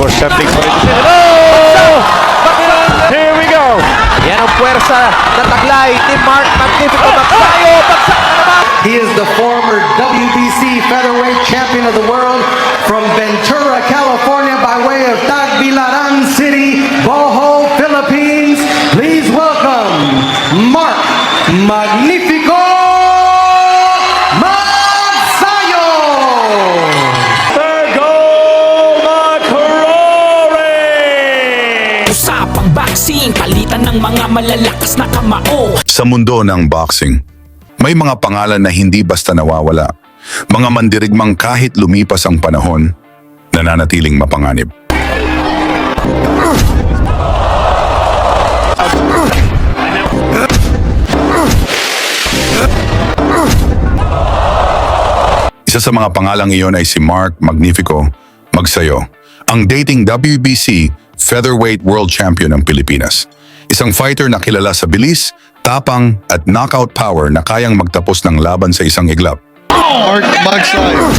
for stepping for it. Oh! Here we go! Yan ang puwersa na taglay ni Mark Magnifico Magsayo. Bagsak na naman. He is the former WBC featherweight champion of the world from Ventura, California by way of Tagbilaran City, Bohol, Philippines. Please welcome Mark Magnifico Magsayo! Third goal, Macaroni! Usapang boxing, palitan ng mga malalakas na kamao. Sa mundo ng boxing, may mga pangalan na hindi basta nawawala. Mga mandirigmang kahit lumipas ang panahon, nananatiling mapanganib. Isa sa mga pangalang iyon ay si Mark Magnifico Magsayo, ang dating WBC Featherweight World Champion ng Pilipinas. Isang fighter na kilala sa bilis, tapang at knockout power na kayang magtapos ng laban sa isang iglap. Mark Magsayo.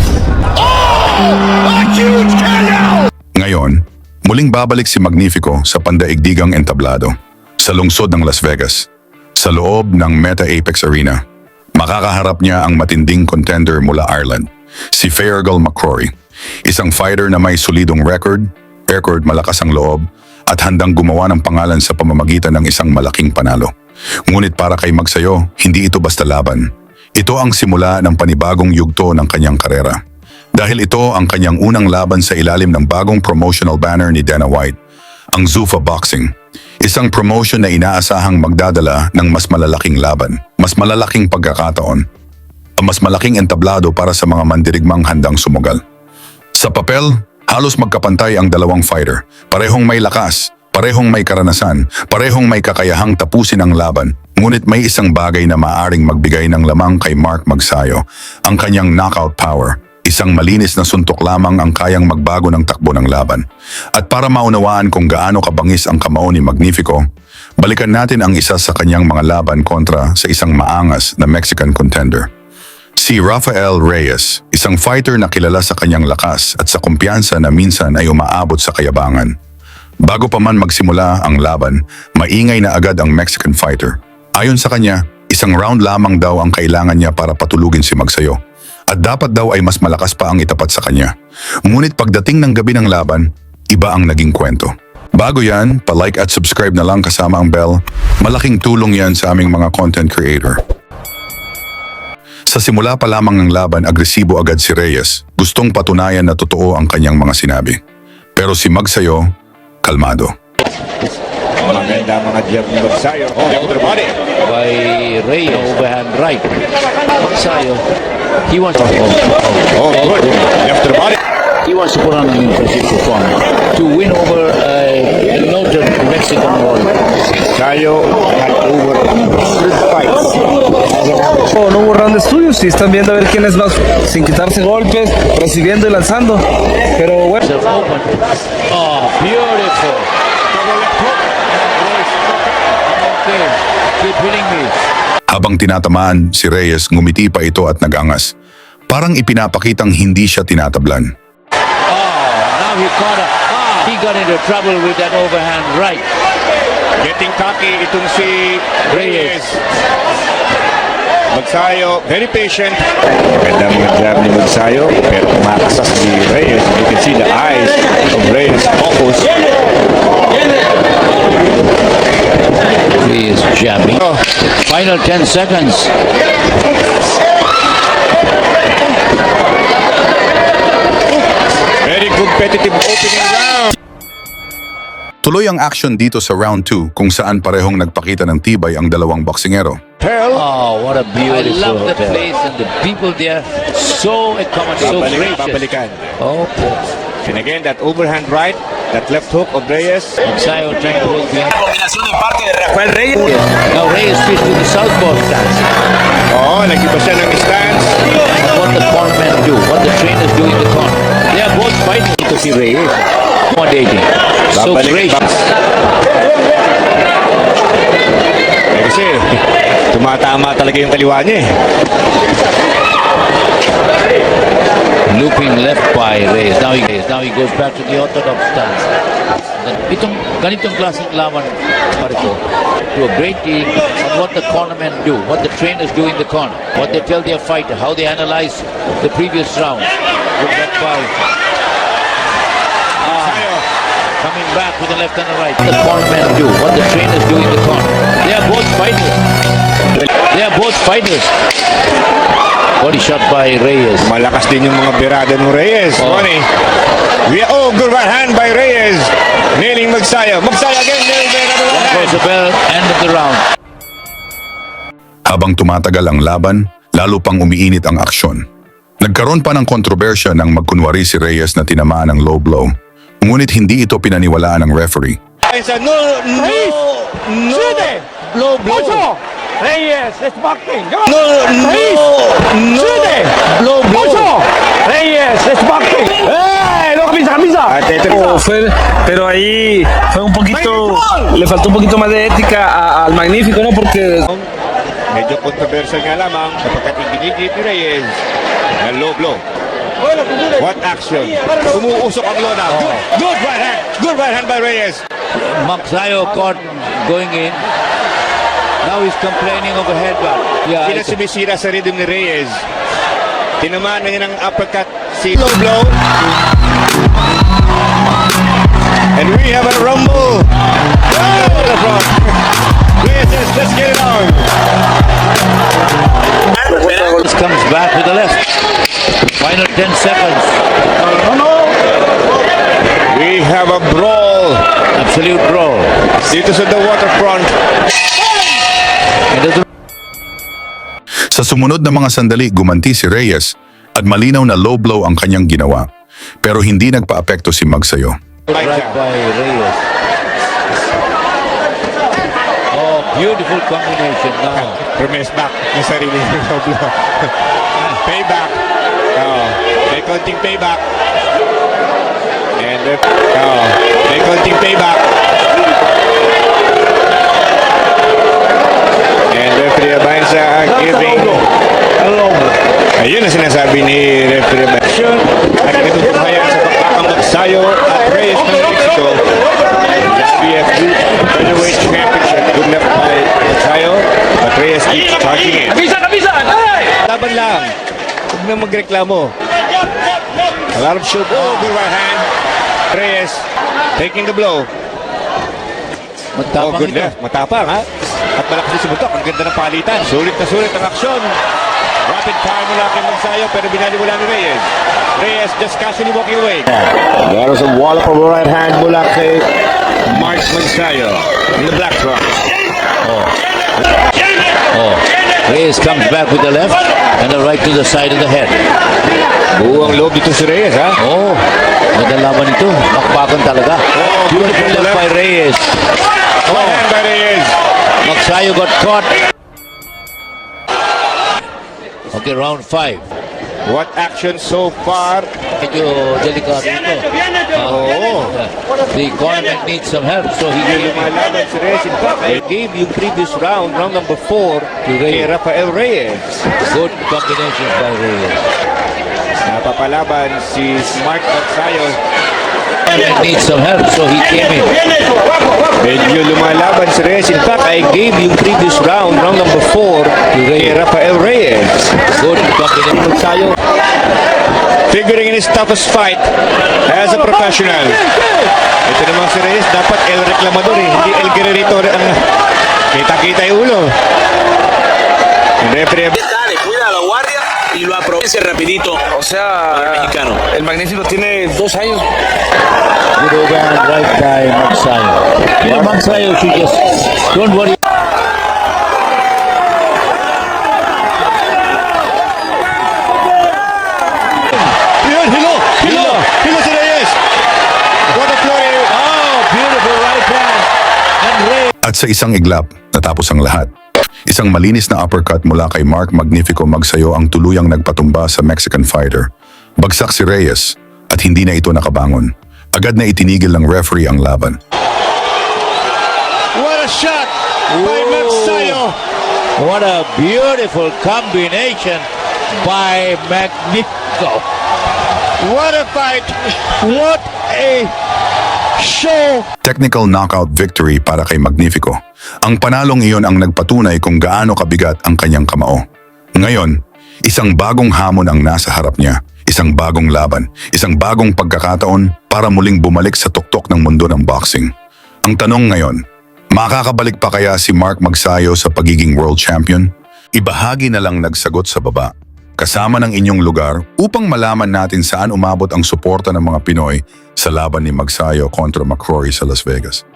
Ngayon, muling babalik si Magnifico sa pandaigdigang entablado, sa lungsod ng Las Vegas, sa loob ng Meta Apex Arena. Makakaharap niya ang matinding contender mula Ireland, si Fergal McCrory, isang fighter na may solidong record, malakas ang loob, at handang gumawa ng pangalan sa pamamagitan ng isang malaking panalo. Ngunit para kay Magsayo, hindi ito basta laban. Ito ang simula ng panibagong yugto ng kanyang karera. Dahil ito ang kanyang unang laban sa ilalim ng bagong promotional banner ni Dana White, ang Zuffa Boxing. Isang promotion na inaasahang magdadala ng mas malalaking laban, mas malalaking pagkakataon, mas malaking entablado para sa mga mandirigmang handang sumugal. Sa papel, halos magkapantay ang dalawang fighter. Parehong may lakas, parehong may karanasan, parehong may kakayahang tapusin ang laban. Ngunit may isang bagay na maaring magbigay ng lamang kay Mark Magsayo, ang kanyang knockout power. Isang malinis na suntok lamang ang kayang magbago ng takbo ng laban. At para maunawaan kung gaano kabangis ang kamao ni Magnifico, balikan natin ang isa sa kanyang mga laban kontra sa isang maangas na Mexican contender. Si Rafael Reyes, isang fighter na kilala sa kanyang lakas at sa kumpiyansa na minsan ay umaabot sa kayabangan. Bago pa man magsimula ang laban, maingay na agad ang Mexican fighter. Ayon sa kanya, isang round lamang daw ang kailangan niya para patulugin si Magsayo. At dapat daw ay mas malakas pa ang itapat sa kanya. Ngunit pagdating ng gabi ng laban, iba ang naging kwento. Bago yan, pa-like at subscribe na lang kasama ang bell. Malaking tulong yan sa aming mga content creator. Sa simula pa lamang ng laban, agresibo agad si Reyes. Gustong patunayan na totoo ang kanyang mga sinabi. Pero si Magsayo, kalmado. Maganda mga jab ni Magsayo. Oh, left to the body. By Reyes, overhand right. Magsayo, he wants Oh, good. Left to the body. he wants to put on an impressive performance to win over a noted Mexican warrior. Magsayo had over 100 fights. No hubo round de estudios y están viendo a ver quién es más sin quitarse golpes, recibiendo y lanzando. Pero bueno. Open. Oh, beautiful. Okay, keep hitting me. Habang tinatamaan si Reyes, ngumiti pa ito at nagangas. Parang ipinapakitang hindi siya tinatablan. Now he got into trouble with that overhand right. Getting cocky itong si Reyes. Magsayo, very patient. Maganda mga jab ni Magsayo, pero tumakasas ni Reyes. You can see the eyes of Reyes focus. He is jabbing. Final 10 seconds. Very competitive opening round. Tuloy ang action dito sa round 2 kung saan parehong nagpakita ng tibay ang dalawang boksingero. Oh, what a beautiful I love the place and the people there. So accommodating, so gracious. Babalikan. Okay. And again, that overhand right, that left hook of Reyes. Magsayo trying to hold behind. Combinación en parte de Rafael Reyes. Now Reyes switched to the southpaw stance. Oo, nag-iba siya ng stance. What the cornermen do, what the trainers do in the corner. They are both fighting to see Reyes. Accommodating. So gracious. Kasi tumatama talaga yung kaliwa niya eh. Looping left by Reyes. Now he goes back to the orthodox stance. Ganitong klaseng laban parito to a great deal on what the cornermen do, what the trainers do in the corner, what they tell their fighter, how they analyze the previous round. Good back by coming back with the left and the right. What the cornermen do, what the trainers do in the corner. They are both fighters. They are both fighters. Body shot by Reyes. Malakas din yung mga birada ng Reyes. Ronnie. Good right hand by Reyes. Nailing Magsayo. Magsayo again. Nailing by another right hand. Goes the bell, end of the round. Habang tumatagal ang laban, lalo pang umiinit ang aksyon. Nagkaroon pa ng kontrobersya nang magkunwari si Reyes na tinamaan ng low blow. Ngunit hindi ito pinaniwalaan ng referee. Low blow. Reyes, it's boxing. Low blow. Reyes, it's boxing. ¡Eh! ¡No, camisa! At ito Oh, pero ahí fue un poquito, le faltó un poquito más de ética al Magnífico, ¿no? Porque medyo controversial nga lamang sapagkat iginigit ni Reyes na low blow. What action? Umuusok ang lona. Good right hand. Good right hand by Reyes. Magsayo caught going in. Now he's complaining of a headbutt. Yeah, Sila sumisira sa rhythm ni Reyes. Tinamaan na niya ng uppercut si low blow. And we have a rumble. To the front. Reyes says, let's get it on. This comes back with the left. Final 10 seconds. We have a brawl Absolute brawl. dito sa the waterfront. Sa sumunod na mga sandali, gumanti si Reyes at malinaw na low blow ang kanyang ginawa. Pero hindi nagpa-apekto si Magsayo. Right by Reyes. Oh, beautiful combination now. Remes back yung sarili ng low blow. Payback. May konting payback. And may konting payback. And referee Abanza giving. Ayun ang sinasabi ni referee Abanza. At nagtutunghayan sa bakbakang Magsayo at Reyes ng Mexico. WFU Featherweight Championship. Good left by Magsayo. But Reyes keeps charging in. Laban lang. Huwag na magreklamo. A lot of shoot. Good right hand. Reyes taking the blow. Matapang Good ito. left. Matapang ha. At malakas din si Butok. Ang ganda ng palitan. Sulit na sulit ang aksyon. Rapid fire mula kay Magsayo pero binaliwala ni Reyes. Reyes just casually walking away. There is a wall of right hand mula kay Mark Magsayo in the black trunk. Reyes comes back with the left and the right to the side of the head. Buong loob dito si Reyes ha. Oh, maganda laban ito. Makbakan talaga. Beautiful left by Reyes. Right hand by Reyes. Magsayo got caught. Okay, round 5. What action so far? Medyo delikado ito. The cornerman needs some help, so he will Lumalaban si Reyes. In fact, I gave you previous round number 4 kay Rafael Reyes. good combinations by Reyes. Napapalaban si Mark Magsayo. Cornerman needs some help, so he came in. Medyo lumalaban si Reyes. In fact, I gave you previous round number 4 kay Rafael Reyes. Good combination. Magsayo figuring in his toughest fight as a professional. Ito naman si Reyes, dapat El Reclamador hindi El Guerrerito ang kita-kita yung ulo. El referee Cuida la guardia y lo aprovecha rapidito. o sea, Mexicano. el Magnífico tiene 2 años. Good overhand right by Magsayo. Magsayo should just don't worry. Yun, hilo si Reyes. What a play. Beautiful right hand. And Reyes. At sa isang iglap, natapos ang lahat. Isang malinis na uppercut mula kay Mark Magnifico Magsayo ang tuluyang nagpatumba sa Mexican fighter. Bagsak si Reyes at hindi na ito nakabangon. Agad na itinigil ng referee ang laban. What a shot by Magsayo. What a beautiful combination by Magnifico. What a fight! What a show! Technical knockout victory para kay Magnifico. Ang panalong iyon ang nagpatunay kung gaano kabigat ang kanyang kamao. Ngayon, isang bagong hamon ang nasa harap niya. Isang bagong laban, isang bagong pagkakataon para muling bumalik sa tuktok ng mundo ng boxing. Ang tanong ngayon, makakabalik pa kaya si Mark Magsayo sa pagiging world champion? Ibahagi na lang nagsagot sa baba, kasama ng inyong lugar upang malaman natin saan umabot ang suporta ng mga Pinoy sa laban ni Magsayo kontra McCrory sa Las Vegas.